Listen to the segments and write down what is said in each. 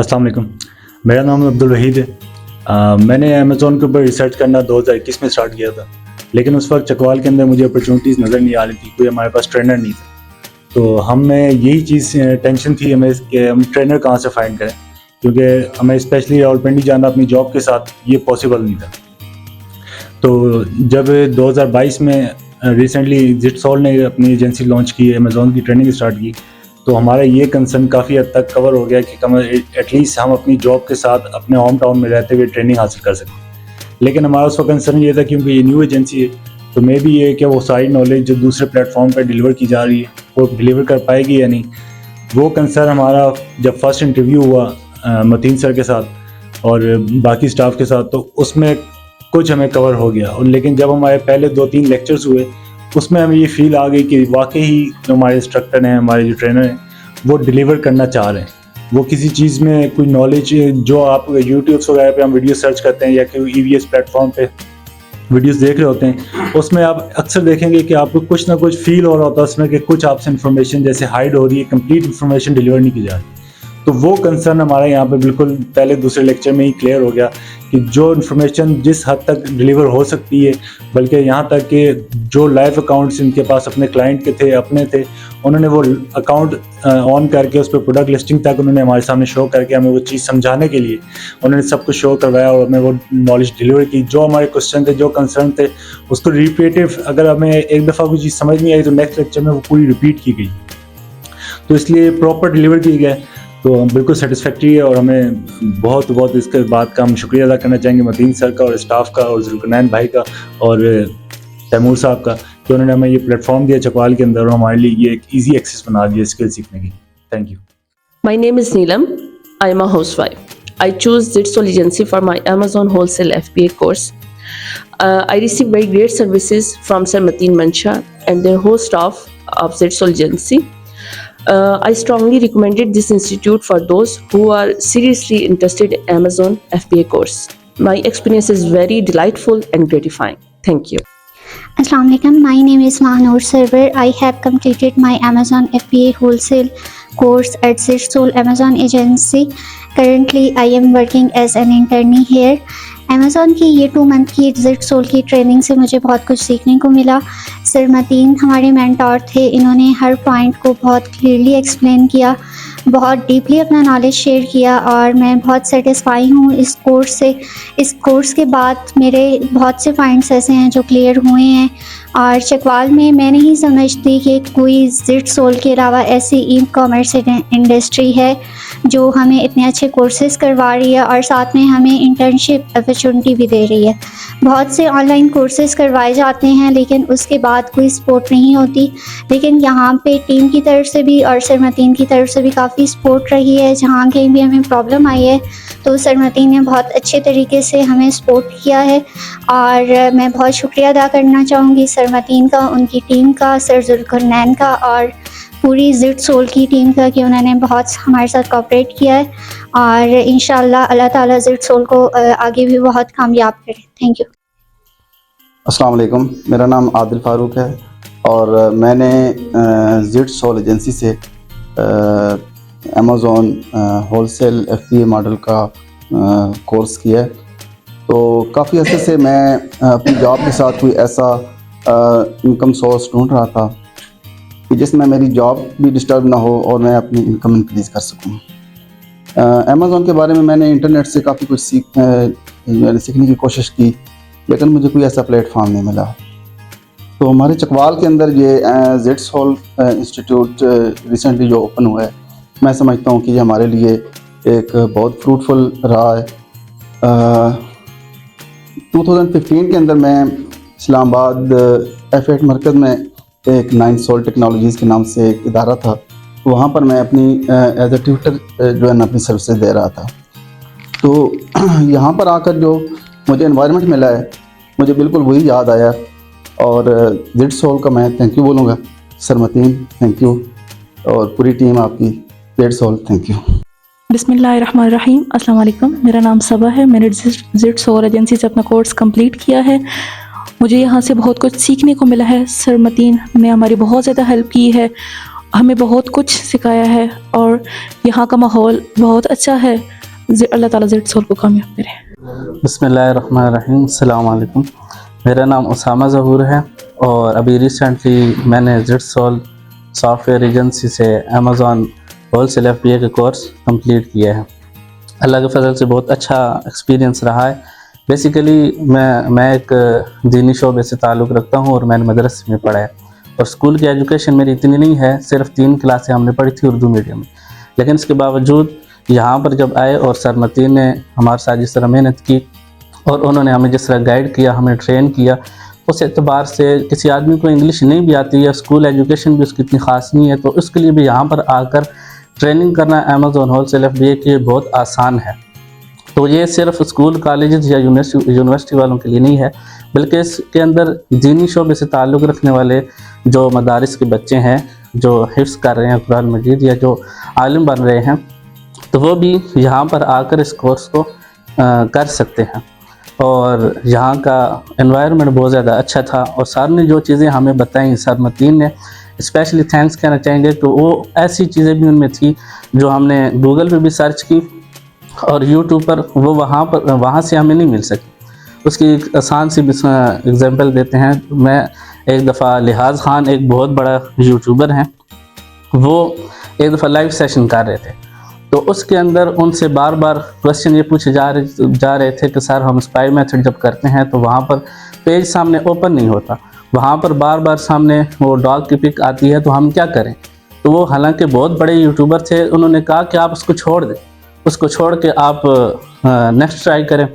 अस्सलाम वालेकुम। मेरा नाम अब्दुल वहीद है। मैंने अमेज़ॉन के ऊपर रिसर्च करना 2021 में स्टार्ट किया था, लेकिन उस वक्त चकवाल के अंदर मुझे अपॉर्चुनिटीज़ नज़र नहीं आ रही थी, कोई हमारे पास ट्रेनर नहीं था। तो हमें यही चीज़ टेंशन थी हमें कि हम ट्रेनर कहाँ से फाइंड करें, क्योंकि हमें स्पेशली रावलपिंडी जाना अपनी जॉब के साथ ये पॉसिबल नहीं था। तो जब 2022 में रिसेंटली जिटसॉल ने अपनी एजेंसी लॉन्च की, अमेज़ॉन की ट्रेनिंग स्टार्ट की, तो हमारा ये कंसर्न काफ़ी हद तक कवर हो गया कि एटलीस्ट हम अपनी जॉब के साथ अपने होम टाउन में रहते हुए ट्रेनिंग हासिल कर सकें। लेकिन हमारा उस वक्त कंसर्न ये था क्योंकि ये न्यू एजेंसी है, तो मे भी ये कि वो सारी नॉलेज जो दूसरे प्लेटफॉर्म पर डिलीवर की जा रही है वो डिलीवर कर पाएगी या नहीं। वो कंसर्न हमारा जब फर्स्ट इंटरव्यू हुआ मतीन सर के साथ और बाकी स्टाफ के साथ, तो उसमें कुछ हमें कवर हो गया। और लेकिन जब हमारे पहले 2-3 लेक्चर्स हुए, उसमें हमें ये फील आ गई कि वाकई ही जो हमारे इंस्ट्रक्टर हैं, हमारे जो ट्रेनर हैं, वो डिलीवर करना चाह रहे हैं। वो किसी चीज़ में कोई नॉलेज जो आप यूट्यूब्स वगैरह पे हम वीडियो सर्च करते हैं या कोई EVS प्लेटफॉर्म पे वीडियोस देख रहे होते हैं, उसमें आप अक्सर देखेंगे कि आपको कुछ ना कुछ फील हो रहा होता है उसमें कि कुछ आपसे इन्फॉर्मेशन जैसे हाइड हो रही है, कंप्लीट इन्फॉर्मेशन डिलीवर नहीं की जा रही। तो वो कंसर्न हमारा यहाँ पे बिल्कुल पहले दूसरे लेक्चर में ही क्लियर हो गया कि जो इन्फॉर्मेशन जिस हद तक डिलीवर हो सकती है, बल्कि यहाँ तक कि जो लाइव अकाउंट्स इनके पास अपने क्लाइंट के थे, अपने थे, उन्होंने वो अकाउंट ऑन करके उस पर प्रोडक्ट लिस्टिंग तक उन्होंने हमारे सामने शो करके हमें वो चीज़ समझाने के लिए उन्होंने सब कुछ शो करवाया और हमें वो नॉलेज डिलीवर की। जो हमारे क्वेश्चन थे, जो कंसर्न थे, उसको रिपीटिव अगर हमें एक दफ़ा कोई चीज़ समझ नहीं आई तो नेक्स्ट लेक्चर में वो पूरी रिपीट की गई। तो इसलिए प्रॉपर डिलीवर की गया, तो बिल्कुल सेटिस्फैक्ट्री है। और हमें बहुत बहुत इसके बात का हम शुक्रिया अदा करना चाहेंगे मतीन सर का और स्टाफ का और जुल्करनैन भाई का और तैमूर साहब का कि उन्होंने हमें ये प्लेटफॉर्म दिया चकवाल के अंदर और हमारे लिए ये एक ईजी एक्सेस बना दिया स्किल सीखने की। Thank you. My name is Neelam. I am a housewife. I choose Zitsol agency for my Amazon wholesale FBA course. I receive very great services from Sir Mateen Mansha and their whole staff of Zitsol agency. I strongly recommended this institute for those who are seriously interested in Amazon FBA course. My experience is very delightful and gratifying. Thank you. Assalamu alaikum. My name is Mahnoor Sarwar. I have completed my Amazon FBA wholesale course at Zitsol Amazon agency. Currently, I am working as an internee here. Amazon की ये 2 month की Zitsol की training से मुझे बहुत कुछ सीखने को मिला। सर मतीन हमारे मेंटोर थे, इन्होंने हर पॉइंट को बहुत क्लियरली एक्सप्लेन किया, बहुत डीपली अपना नॉलेज शेयर किया और मैं बहुत सेटिस्फाई हूँ इस कोर्स से। इस कोर्स के बाद मेरे बहुत से पॉइंट्स ऐसे हैं जो क्लियर हुए हैं और चकवाल में मैं नहीं समझती कि कोई Zitsol के अलावा ऐसी ई-कॉमर्स इंडस्ट्री है जो हमें इतने अच्छे कोर्सेज़ करवा रही है और साथ में हमें इंटर्नशिप अपॉर्चुनिटी भी दे रही है। बहुत से ऑनलाइन कोर्सेज़ करवाए जाते हैं लेकिन उसके बाद कोई सपोर्ट नहीं होती, लेकिन यहाँ पे टीम की तरफ से भी और सर मतीन की तरफ से भी काफ़ी सपोर्ट रही है। जहाँ कहीं भी हमें प्रॉब्लम आई है तो सर मतीन ने बहुत अच्छे तरीके से हमें सपोर्ट किया है और मैं बहुत शुक्रिया अदा करना चाहूँगी सर मतीन का, उनकी टीम का, सर जुल्करनैन का और पूरी Zitsol की टीम का कि उन्होंने बहुत हमारे साथ कोऑपरेट किया है और इंशाल्लाह अल्लाह ताला Zitsol को आगे भी बहुत कामयाब करे। Thank you. अस्सलाम वालेकुम, मेरा नाम आदिल फ़ारूक है और मैंने Zitsol एजेंसी से अमेज़ॉन होलसेल FBA मॉडल का कोर्स किया है। तो काफ़ी अर्से से मैं अपनी जॉब के साथ कोई ऐसा इनकम सोर्स ढूंढ रहा था कि जिसमें मेरी जॉब भी डिस्टर्ब ना हो और मैं अपनी इनकम इंक्रीज़ कर सकूं। अमेज़ॉन के बारे में मैंने इंटरनेट से काफ़ी कुछ सीखने की कोशिश की, लेकिन मुझे कोई ऐसा प्लेटफॉर्म नहीं मिला। तो हमारे चकवाल के अंदर ये Zitsol इंस्टीट्यूट रिसेंटली जो ओपन हुआ है, मैं समझता हूँ कि ये हमारे लिए एक बहुत फ्रूटफुल रहा है। 2015 के अंदर मैं इस्लामाबाद F8 मरकज़ में एक 9Sol टेक्नोलॉजीज़ के नाम से एक इदारा था, तो वहाँ पर मैं अपनी एज ए ट्यूटर जो है ना अपनी सर्विसेज दे रहा था। तो यहाँ पर आकर जो मुझे एनवायरनमेंट मिला है, मुझे बिल्कुल वही याद आया और Zitsol का मैं थैंक यू बोलूँगा। सर मतीन थैंक यू और पूरी टीम आपकी Zitsol थैंक यू। बिस्मिल्लाहिर्रहमानिर्रहीम। अस्सलाम वालेकुम, मेरा नाम सबा है। मैंने Zitsol एजेंसी से अपना कोर्स कंप्लीट किया है। मुझे यहाँ से बहुत कुछ सीखने को मिला है। सर मतीन ने हमारी बहुत ज़्यादा हेल्प की है हमें बहुत कुछ सिखाया है और यहाँ का माहौल बहुत अच्छा है। अल्लाह ताला ज़िट सोल को कामयाब करे। बिस्मिल्लाहिर्रहमानिर्रहीम, अस्सलाम वालेकुम। मेरा नाम उसामा ज़हूर है और अभी रिसेंटली मैंने ज़िट सोल सॉफ्टवेयर एजेंसी से अमेज़ॉन होलसेल FBA का कोर्स कंप्लीट किया है। अल्लाह के फजल से बहुत अच्छा एक्सपीरियंस रहा है। बेसिकली मैं एक दीनी शोबे से ताल्लुक़ रखता हूँ और मैंने मदरसे में पढ़ा है और स्कूल की एजुकेशन मेरी इतनी नहीं है, सिर्फ 3 क्लासें हमने पढ़ी थी उर्दू मीडियम में। लेकिन इसके बावजूद यहाँ पर जब आए और सर मतीन ने हमारे साथ जिस तरह मेहनत की और उन्होंने हमें जिस तरह गाइड किया, हमें ट्रेन किया, उस एतबार से किसी आदमी को इंग्लिश नहीं भी आती है, स्कूल एजुकेशन भी उसकी इतनी ख़ास नहीं है, तो उसके लिए भी यहाँ पर आकर ट्रेनिंग करना अमेज़ॉन होलसेल FBA के बहुत आसान है। तो ये सिर्फ स्कूल कॉलेज या यूनिवर्सिटी वालों के लिए नहीं है, बल्कि इसके अंदर दीनी शोबे से ताल्लुक़ रखने वाले जो मदारिस के बच्चे हैं, जो हिफ्ज़ कर रहे हैं कुरान मजीद या जो आलिम बन रहे हैं, तो वो भी यहाँ पर आकर इस कोर्स को कर सकते हैं। और यहाँ का एनवायरनमेंट बहुत ज़्यादा अच्छा था और सर ने जो चीज़ें हमें बताई, सर मतीन ने स्पेशली थैंक्स कहना चाहेंगे कि वो ऐसी चीज़ें भी उनमें थी जो हमने गूगल पे भी सर्च की और यूट्यूब पर वो वहाँ से हमें नहीं मिल सकी। उसकी एक आसान सी एग्जांपल देते हैं। मैं एक दफ़ा लिहाज खान एक बहुत बड़ा यूट्यूबर हैं, वो एक दफ़ा लाइव सेशन कर रहे थे, तो उसके अंदर उनसे बार बार क्वेश्चन ये पूछे जा रहे थे कि सर हम स्पाई मेथड जब करते हैं तो वहाँ पर पेज सामने ओपन नहीं होता, वहाँ पर बार बार सामने वो डॉग की पिक आती है, तो हम क्या करें। तो वो हालांकि बहुत बड़े यूट्यूबर थे, उन्होंने कहा कि आप उसको छोड़ दें, उसको छोड़ के आप नेक्स्ट ट्राई करें,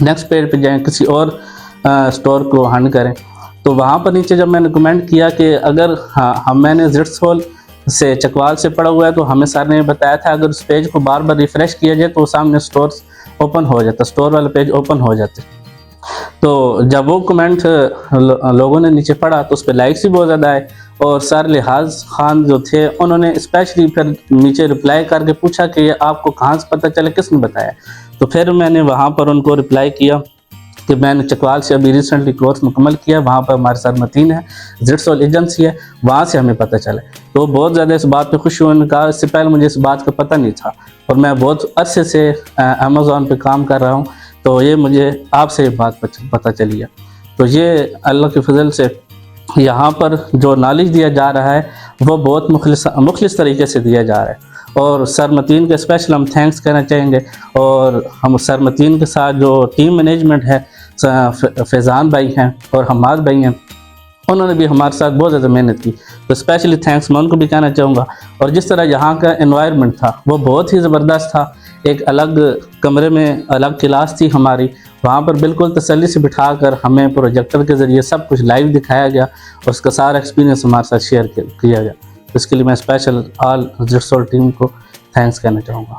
नेक्स्ट पेज पे जाएं, किसी और स्टोर को हंड करें। तो वहाँ पर नीचे जब मैंने कमेंट किया कि अगर मैंने ज़िट सोल से चकवाल से पढ़ा हुआ है, तो हमें सर ने बताया था अगर उस पेज को बार बार रिफ़्रेश किया जाए तो सामने स्टोर ओपन हो जाता, स्टोर वाला पेज ओपन हो जाते। तो जब वो कमेंट लोगों ने नीचे पढ़ा तो उस पर लाइक्स भी बहुत ज़्यादा आए और सर लिहाज खान जो थे उन्होंने स्पेशली फिर नीचे रिप्लाई करके पूछा कि ये आपको कहाँ से पता चला, किसने बताया। तो फिर मैंने वहाँ पर उनको रिप्लाई किया कि मैंने चकवाल से अभी रिसेंटली कोर्स मुकम्मल किया, वहाँ पर हमारे साथ मतीन है, ज़िट सोल एजेंसी है, वहाँ से हमें पता चला। तो बहुत ज़्यादा इस बात पे खुश हुए। उन्होंने कहा इससे पहले मुझे इस बात का पता नहीं था और मैं बहुत अरसे से अमेज़ॉन पे काम कर रहा हूँ, तो ये मुझे आपसे बात पता चली है। तो ये अल्लाह के फजल से यहाँ पर जो नॉलेज दिया जा रहा है वो बहुत मुखलिस तरीके से दिया जा रहा है और सर मतीन के स्पेशल हम थैंक्स कहना चाहेंगे। और हम सर मतीन के साथ जो टीम मैनेजमेंट है, फैज़ान भाई हैं और हमाद भाई हैं, उन्होंने भी हमारे साथ बहुत ज़्यादा मेहनत की, तो स्पेशली थैंक्स मैं उनको भी कहना चाहूँगा। और जिस तरह यहाँ का एनवायरनमेंट था वो बहुत ही ज़बरदस्त था। एक अलग कमरे में अलग क्लास थी हमारी, वहाँ पर बिल्कुल तसल्ली से बिठाकर हमें प्रोजेक्टर के ज़रिए सब कुछ लाइव दिखाया गया और उसका सारा एक्सपीरियंस हमारे साथ शेयर किया गया। इसके लिए मैं स्पेशल ऑल ज़िट सोल टीम को थैंक्स कहना चाहूँगा।